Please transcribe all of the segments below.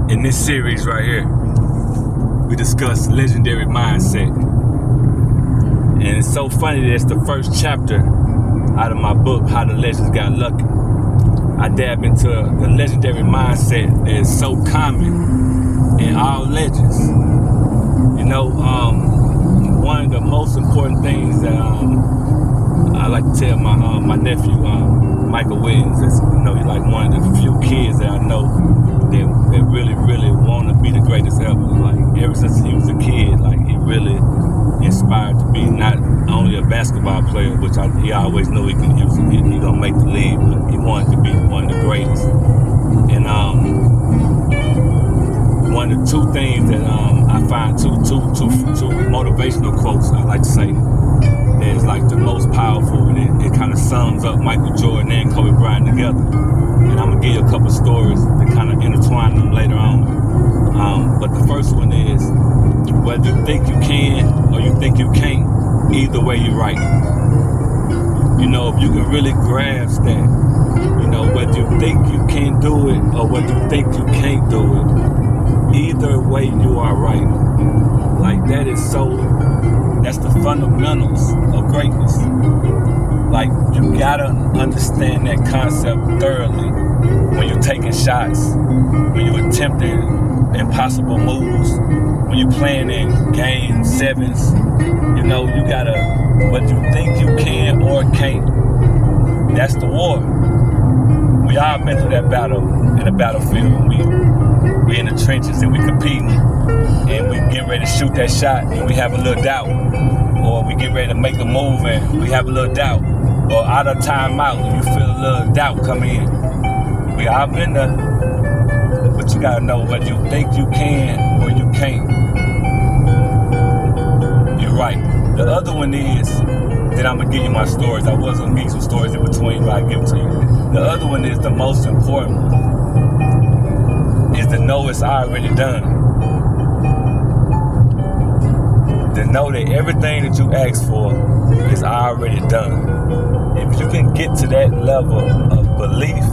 In this series right here, we discuss legendary mindset. And it's so funny that it's the first chapter out of my book, How the Legends Got Lucky. I dab into the legendary mindset that is so common in all legends. You know, one of the most important things that I like to tell my nephew, Michael Williams, is, you know, he's like one of the few kids that I know that really, really want to be the greatest ever. Like, ever since he was a kid, like, he really inspired to be not only a basketball player, which he always knew he gonna make the league, but he wanted to be one of the greatest. And one of the two things that I find two motivational quotes I like to say that is like the most powerful, and it kind of sums up Michael Jordan and Kobe Bryant together. And I'm gonna give you a couple stories that kind of intertwine them later on. But the first one is, whether you think you can or you think you can't, either way you're right. You know, if you can really grasp that, you know, whether you think you can do it or whether you think you can't do it, either way you are right. Like, that's the fundamentals of greatness. Like, you gotta understand that concept thoroughly when you're taking shots, when you're attempting impossible moves, when you're playing in game sevens. You know, you gotta, whether you think you can or can't, that's the war. We all been through that battle in the battlefield. We in the trenches and we competing, and we get ready to shoot that shot and we have a little doubt, or we get ready to make a move and we have a little doubt, or out of timeout and you feel a little doubt come in. We all been there, but you gotta know whether you think you can or you can't. You're right. The other one is, then I'm gonna give you my stories. I was gonna give you some stories in between, but I give it to you. The other one is the most important one, is to know it's already done. To know that everything that you ask for is already done. If you can get to that level of belief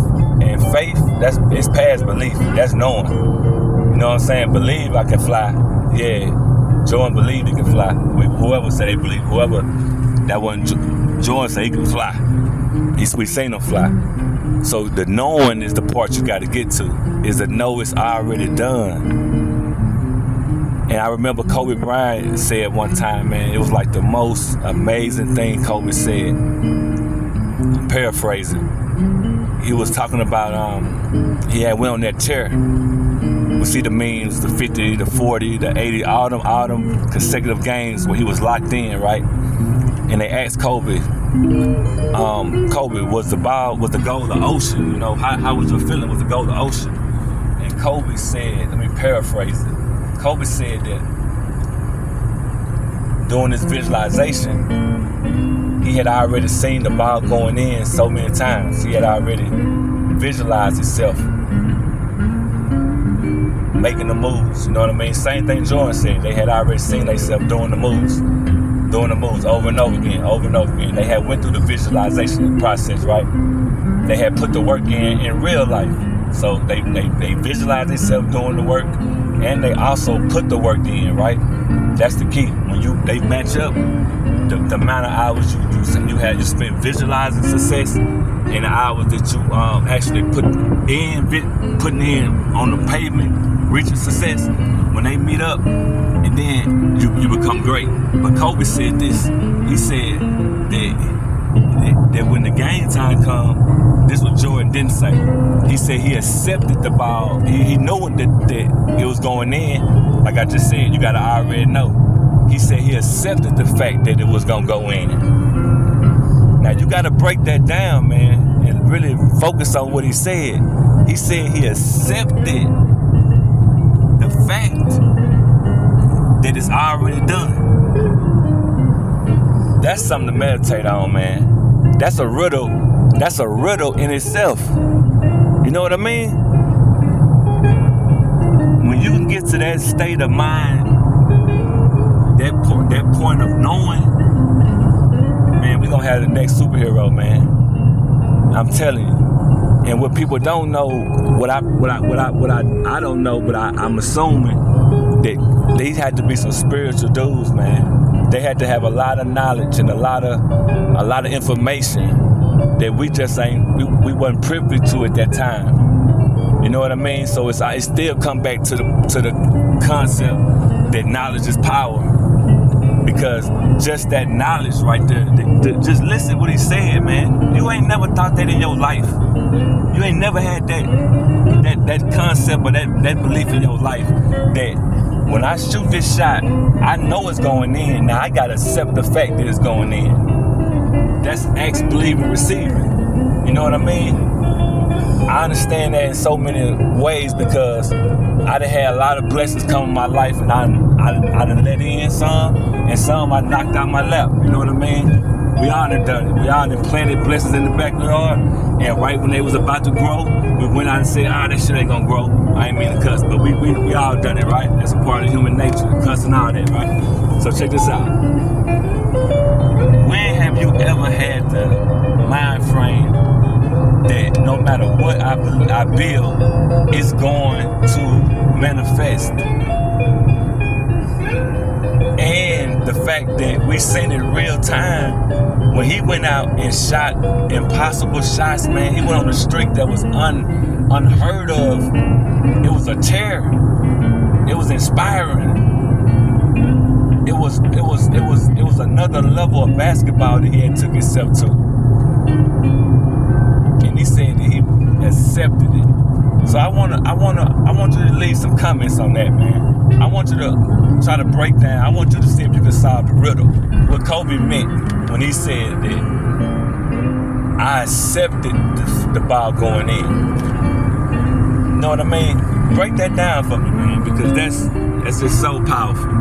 and faith, it's past belief. That's knowing. You know what I'm saying? Believe I can fly. Yeah. Jordan believed he can fly. Whoever said they believe, whoever that wasn't Jordan said he can fly. We seen him fly. So the knowing is the part you got to get to. Is to know it's already done. And I remember Kobe Bryant said one time, man, it was like the most amazing thing Kobe said. I'm paraphrasing. He was talking about he had went on that chair. We see the memes, the 50, the 40, the 80, all them consecutive games where he was locked in, right? And they asked Kobe, was the goal of the ocean? You know, how was your feeling with the goal of the ocean? And Kobe said, let me paraphrase it. Kobe said that during this visualization, he had already seen the ball going in so many times. He had already visualized himself making the moves. You know what I mean? Same thing Jordan said. They had already seen themselves doing the moves over and over again. They had went through the visualization process, right? They had put the work in real life. So they visualized themselves doing the work, and they also put the work in, right? That's the key. When they match up, the amount of hours you spent visualizing success and the hours that you actually putting in on the pavement, reaching success, when they meet up, and then you become great. But Kobe said this. He said that when the game time come, this is what Jordan didn't say. He said he accepted the ball. He knew that it was going in. Like I just said, you gotta already know. He said he accepted the fact that it was gonna go in. Now you gotta break that down, man, and really focus on what he said. He said he accepted the fact that it's already done. That's something to meditate on, man. That's a riddle. That's a riddle in itself. You know what I mean? When you can get to that state of mind, that point of knowing, man, we're gonna have the next superhero, man. I'm telling you. And what people don't know, I don't know, but I'm assuming that these had to be some spiritual dudes, man. They had to have a lot of knowledge and a lot of information that we just we wasn't privy to at that time. You know what I mean? So it still come back to the concept that knowledge is power. Because just that knowledge right there, just listen what he said, man. You ain't never thought that in your life. You ain't never had that concept or that belief in your life that when I shoot this shot, I know it's going in. Now I gotta accept the fact that it's going in. That's act, believe, and receiving. You know what I mean? I understand that in so many ways because I done had a lot of blessings come in my life, and I done let in some, and some I knocked out my lap. You know what I mean? We all done done it. We all done planted blessings in the backyard, and right when they was about to grow, we went out and said, that shit ain't gonna grow. I ain't mean to cuss, but we all done it, right? That's a part of human nature, cussing all that, right? So check this out. When have you ever had the mind frame that no matter what I build, it's going to manifest? And the fact that we seen it real time when he went out and shot impossible shots, man. He went on a streak that was unheard of. It was a terror. It was inspiring. It was another level of basketball that he had took himself to. And he said that he accepted it. So I want you to leave some comments on that, man. I want you to try to break down. I want you to see if you can solve the riddle. What Kobe meant when he said that I accepted the ball going in. You know what I mean? Break that down for me, man, because that's just so powerful.